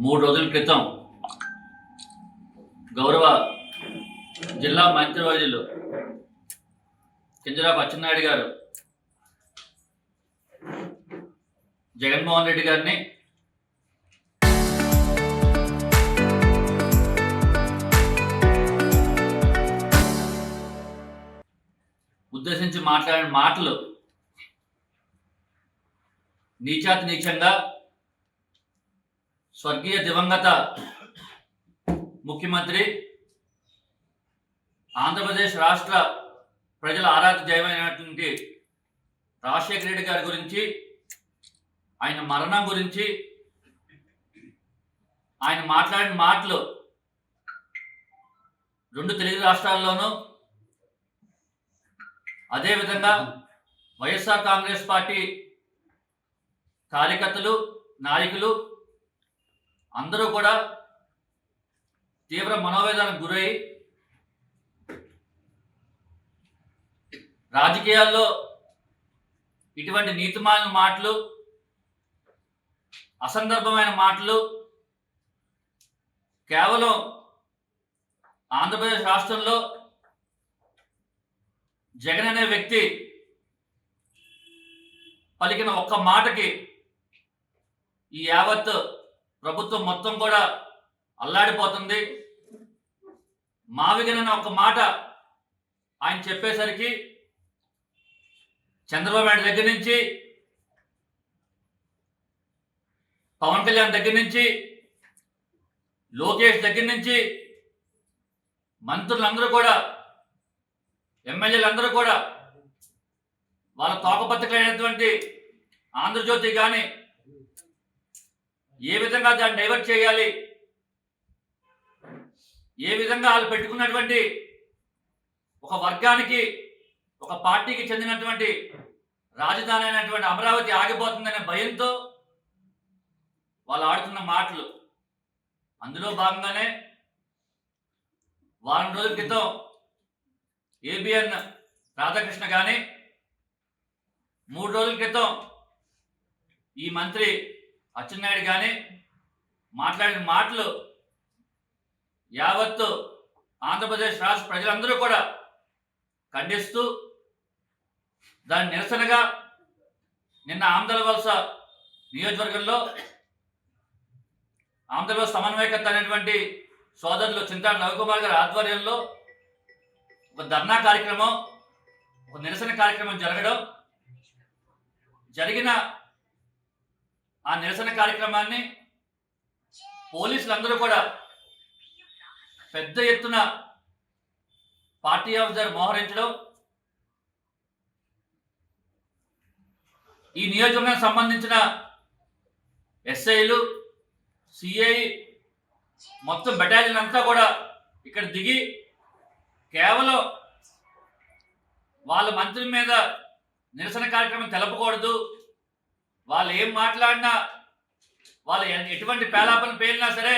మూడు రోజుల క్రితం గౌరవ జిల్లా మంత్రివర్యులు కింజరాపు అచ్చెన్నాయుడు గారు జగన్మోహన్ రెడ్డి గారిని ఉద్దేశించి మాట్లాడిన మాటలు నీచాతి నీచంగా స్వర్గీయ దివంగత ముఖ్యమంత్రి ఆంధ్రప్రదేశ్ రాష్ట్ర ప్రజల ఆరాధ్య దైవమైనటువంటి రాజశేఖర రెడ్డి గారి గురించి, ఆయన మరణం గురించి ఆయన మాట్లాడిన మాటలు రెండు తెలుగు రాష్ట్రాల్లోనూ, అదేవిధంగా వైఎస్ఆర్ కాంగ్రెస్ పార్టీ కార్యకర్తలు, నాయకులు అందరూ కూడా తీవ్ర మనోవేదనకు గురై రాజకీయాల్లో ఇటువంటి నీతిమాలిన మాటలు, అసందర్భమైన మాటలు కేవలం ఆంధ్రప్రదేశ్ రాష్ట్రంలో జగన్ అనే వ్యక్తి పలికిన ఒక్క మాటకి ఈ యావత్ ప్రభుత్వం మొత్తం కూడా అల్లాడిపోతుంది. మావిగనని ఒక మాట ఆయన చెప్పేసరికి చంద్రబాబు నాయుడు దగ్గర నుంచి, పవన్ కళ్యాణ్ దగ్గర నుంచి, లోకేష్ దగ్గర నుంచి, మంత్రులందరూ కూడా, ఎమ్మెల్యేలందరూ కూడా వాళ్ళ తోకపత్రికైనటువంటి ఆంధ్రజ్యోతి కానీ ఏ విధంగా దాన్ని డైవర్ట్ చేయాలి, ఏ విధంగా వాళ్ళు పెట్టుకున్నటువంటి ఒక వర్గానికి, ఒక పార్టీకి చెందినటువంటి రాజధాని అయినటువంటి అమరావతి ఆగిపోతుందనే భయంతో వాళ్ళు ఆడుతున్న మాటలు. అందులో భాగంగానే వారం రోజుల క్రితం ఏబిఎన్ రాధాకృష్ణ కానీ, 3 రోజుల క్రితం ఈ మంత్రి అచ్చెన్నాయుడు కానీ మాట్లాడిన మాటలు యావత్తు ఆంధ్రప్రదేశ్ రాష్ట్ర ప్రజలందరూ కూడా ఖండిస్తూ, దాని నిరసనగా నిన్న ఆమదలవలస నియోజకవర్గంలో ఆంధ్రప్రదేశ్ సమన్వయకర్త అనేటువంటి సోదరులు చింతాడ రవికుమార్ గారి ఆధ్వర్యంలో ఒక ధర్నా కార్యక్రమం, ఒక నిరసన కార్యక్రమం జరిగిన ఆ నిరసన కార్యక్రమాన్ని పోలీసులందరూ కూడా పెద్ద ఎత్తున పార్టీ ఆఫీసర్ మోహరించడం, ఈ నియోజకవర్గానికి సంబంధించిన ఎస్ఐలు, సిఐ మొత్తం బెటాలియన్ అంతా కూడా ఇక్కడ దిగి కేవలం వాళ్ళ మంత్రి మీద నిరసన కార్యక్రమం తెలపకూడదు, వాళ్ళు ఏం మాట్లాడినా, వాళ్ళు ఎటువంటి పేలాపన పేలినా సరే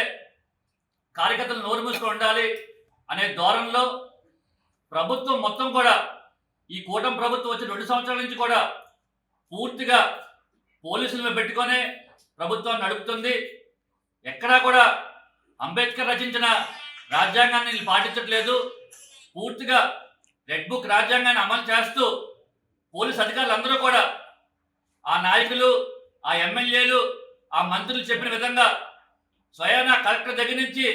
కార్యకర్తలు నోరు మూసుకొని ఉండాలి అనే ధోరణిలో ప్రభుత్వం మొత్తం కూడా, ఈ కూటమి ప్రభుత్వం వచ్చి 2 సంవత్సరాల నుంచి కూడా పూర్తిగా పోలీసులను పెట్టుకొని ప్రభుత్వాన్ని నడుపుతుంది. ఎక్కడా కూడా అంబేద్కర్ రచించిన రాజ్యాంగాన్ని పాటించట్లేదు. పూర్తిగా రెడ్ బుక్ రాజ్యాంగాన్ని అమలు చేస్తూ పోలీస్ అధికారులు అందరూ కూడా, ఆ నాయకులు, ఆ ఎమ్మెల్యేలు, ఆ మంత్రులు చెప్పిన విధంగా స్వయానా కలెక్టర్ దగ్గర నుంచి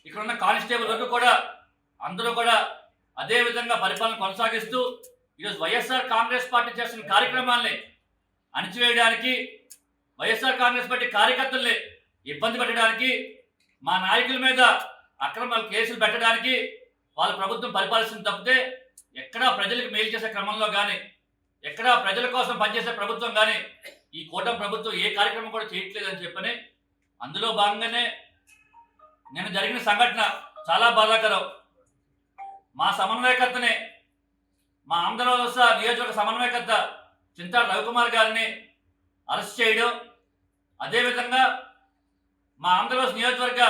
ఇక్కడ ఉన్న కానిస్టేబుల్ వరకు కూడా అందరూ కూడా అదే విధంగా పరిపాలన కొనసాగిస్తూ ఈరోజు వైఎస్ఆర్ కాంగ్రెస్ పార్టీ చేస్తున్న కార్యక్రమాల్ని అణిచివేయడానికి, వైఎస్ఆర్ కాంగ్రెస్ పార్టీ కార్యకర్తల్ని ఇబ్బంది పెట్టడానికి, మా నాయకుల మీద అక్రమాలు కేసులు పెట్టడానికి వాళ్ళ ప్రభుత్వం పరిపాలిస్తుంది తప్పితే ఎక్కడా ప్రజలకు మేలు చేసే క్రమంలో కానీ, ఎక్కడా ప్రజల కోసం పనిచేసే ప్రభుత్వం కానీ ఈ కూటమి ప్రభుత్వం ఏ కార్యక్రమం కూడా చేయట్లేదని చెప్పని, అందులో భాగంగానే నిన్న జరిగిన సంఘటన చాలా బాధాకరం. మా సమన్వయకర్తని, మా ఆంధ్రప్రదేశ్ నియోజకవర్గ సమన్వయకర్త చింతాడ రవికుమార్ గారిని అరెస్ట్ చేయడం, అదేవిధంగా మా ఆంధ్రప్రదేశ్ నియోజకవర్గ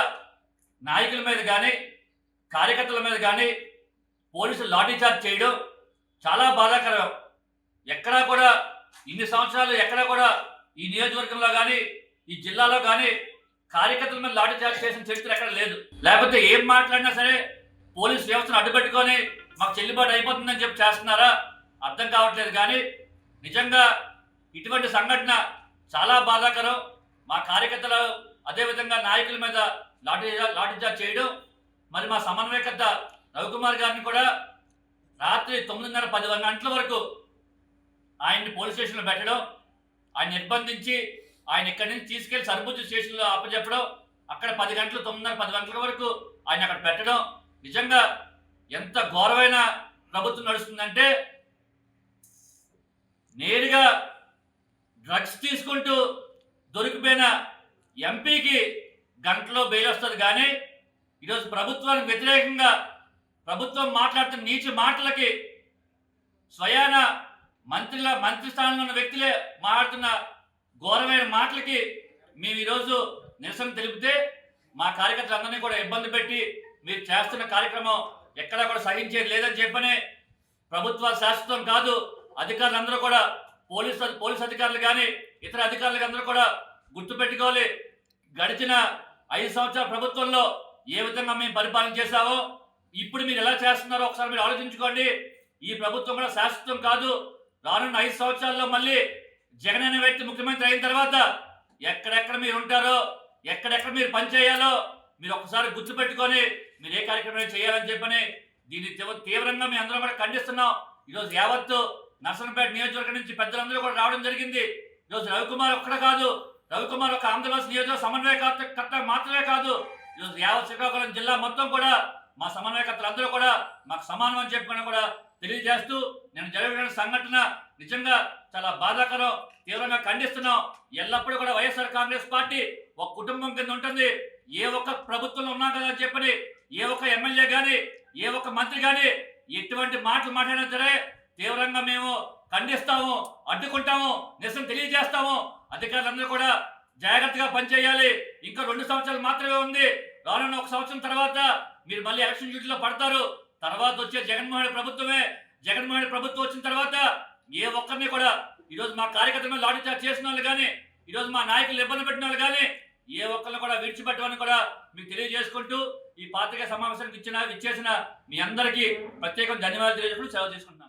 నాయకుల మీద కానీ, కార్యకర్తల మీద కానీ పోలీసులు లాఠీచార్జ్ చేయడం చాలా బాధాకరం. ఎక్కడా కూడా ఇన్ని సంవత్సరాలు ఎక్కడా కూడా ఈ నియోజకవర్గంలో కానీ, ఈ జిల్లాలో కానీ కార్యకర్తల మీద లాఠీ చార్జ్ చేసిన చరిత్ర ఎక్కడ లేదు. లేకపోతే ఏం మాట్లాడినా సరే పోలీస్ వ్యవస్థను అడ్డుపెట్టుకొని మాకు చెల్లుబాటు అయిపోతుందని చెప్పి చేస్తున్నారా అర్థం కావట్లేదు. కానీ నిజంగా ఇటువంటి సంఘటన చాలా బాధాకరం. మా కార్యకర్తలు అదేవిధంగా నాయకుల మీద లాఠీ చార్జ్ చేయడం, మరి మా సమన్వయకర్త రవికుమార్ గారిని కూడా రాత్రి 9:30 10 గంటల వరకు ఆయన్ని పోలీస్ స్టేషన్లో పెట్టడం, ఆయన నిర్బంధించి ఆయన ఇక్కడి నుంచి తీసుకెళ్లి సరిబుద్ధి స్టేషన్లో అప్పచెప్పడం, అక్కడ 10 గంటలు 9:30 10 గంటల వరకు ఆయన అక్కడ పెట్టడం నిజంగా ఎంత ఘోరమైన ప్రభుత్వం నడుస్తుందంటే, నేరుగా డ్రగ్స్ తీసుకుంటూ దొరికిపోయిన ఎంపీకి గంటలో బెయిల్ వస్తుంది. కానీ ఈరోజు ప్రభుత్వానికి వ్యతిరేకంగా ప్రభుత్వం మాట్లాడుతున్న నీచ మాటలకి స్వయాన మంత్రి స్థానంలో ఉన్న వ్యక్తులే మాట్లాడుతున్న ఘోరమైన మాటలకి మేము ఈరోజు నిరసన తెలిపితే మా కార్యకర్తలందరినీ కూడా ఇబ్బంది పెట్టి మీరు చేస్తున్న కార్యక్రమం ఎక్కడా కూడా సహించేది లేదని చెప్పనే ప్రభుత్వాలు శాశ్వతం కాదు. అధికారులందరూ కూడా పోలీస్ అధికారులు కానీ ఇతర అధికారులు అందరూ కూడా గుర్తుపెట్టుకోవాలి. గడిచిన 5 సంవత్సరాల ప్రభుత్వంలో ఏ విధంగా మేము పరిపాలన చేశామో ఇప్పుడు మీరు ఎలా చేస్తున్నారో ఒకసారి మీరు ఆలోచించుకోండి. ఈ ప్రభుత్వం కూడా శాశ్వతం కాదు. రానున్న 5 సంవత్సరాల్లో మళ్ళీ జగన్ అనే వ్యక్తి ముఖ్యమంత్రి అయిన తర్వాత ఎక్కడెక్కడ మీరు ఉంటారో, ఎక్కడెక్కడ మీరు పనిచేయాలో మీరు ఒకసారి గుర్తుపెట్టుకొని మీరు ఏ కార్యక్రమం చేయాలని చెప్పని దీన్ని తీవ్రంగా మేము అందరం కూడా ఖండిస్తున్నాం. ఈరోజు యావత్తు నర్సంపేట నియోజకవర్గం నుంచి పెద్దలందరూ కూడా రావడం జరిగింది. ఈరోజు రవికుమార్ ఒక్కడ కాదు, రవికుమార్ ఒక ఆంధ్రప్రదేశ్ నియోజకవర్గ సమన్వయకర్త మాత్రమే కాదు, ఈరోజు యావత్ శ్రీకాకుళం జిల్లా మొత్తం కూడా మా సమన్వయకర్తలందరూ కూడా మాకు సమానం అని చెప్పుకొని కూడా తెలియజేస్తూ, నేను జరిగిన సంఘటన నిజంగా చాలా బాధాకరం, తీవ్రంగా ఖండిస్తున్నాం. ఎల్లప్పుడూ కూడా వైఎస్ఆర్ కాంగ్రెస్ పార్టీ ఒక కుటుంబం కింద ఉంటుంది. ఏ ఒక్క ప్రభుత్వంలో ఉన్నాం కదా అని చెప్పని ఏ ఒక్క ఎమ్మెల్యే కానీ ఏ ఒక్క మంత్రి కానీ ఎటువంటి మాటలు మాట్లాడినా సరే తీవ్రంగా మేము ఖండిస్తాము, అడ్డుకుంటాము, నిరసన తెలియజేస్తాము. అధికారులందరూ కూడా జాగ్రత్తగా పనిచేయాలి. ఇంకా 2 సంవత్సరాలు మాత్రమే ఉంది. రానున్న 1 సంవత్సరం తర్వాత మీరు మళ్ళీ ఎలక్షన్ డ్యూటీలో పడతారు. తర్వాత వచ్చే జగన్మోహన్ ప్రభుత్వమే. జగన్మోహన్ ప్రభుత్వం వచ్చిన తర్వాత ఏ ఒక్కరిని కూడా ఈరోజు మా కార్యకర్తల మీద లాఠీ చార్జ్ చేసిన వాళ్ళు కానీ ఈరోజు మా నాయకులు ఇబ్బంది పెట్టిన వాళ్ళు కానీ ఏ ఒక్కరిని కూడా విడిచిపెట్టమని కూడా మీకు తెలియజేసుకుంటూ ఈ పాత్రికేయ సమావేశానికి ఇచ్చేసిన మీ అందరికీ ప్రత్యేకంగా ధన్యవాదాలు తెలియజేసుకుంటూ సెలవు చేసుకుంటున్నాను.